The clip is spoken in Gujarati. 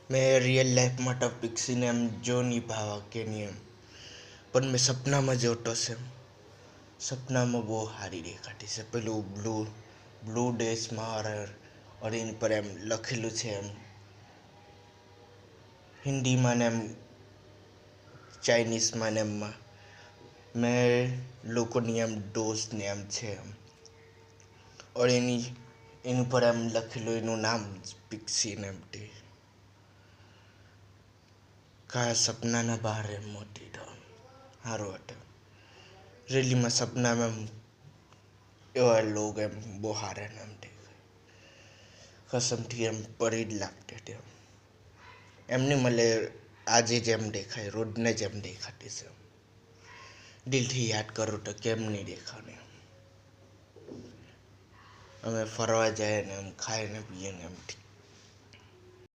મેં રિયલ લાઈફમાં તો પિક્સીને એમ જો નહીં ભાવા કે નહીં એમ, પણ મેં સપનામાં જોતો છે. સપનામાં બહુ સારી દેખાતી છે. પેલું બ્લુ ડેસમાં और એની પર એમ લખેલું છે એમ હિન્દીમાં ને એમ ચાઇનીઝમાં ને એમમાં મેં લોકોની એમ ડોઝને એમ છે એમ और એની પર એમ લખેલું એનું નામ પિક્સી ને એમ તે કયા સપનાના બહાર એમ મોટી તો સારું હતું. રેલીમાં સપનામાં એમ એવા લોગ એમ બહુ સારા ને એમ દેખાય. કસમથી એમ પરી જ લાગતી હતી એમને મળે આજે જેમ દેખાય રોજને જેમ દેખાતી છે. દિલથી યાદ કરું તો કેમ નહીં દેખાને. અમે ફરવા જાય ને એમ ખાઈને પીએ ને એમ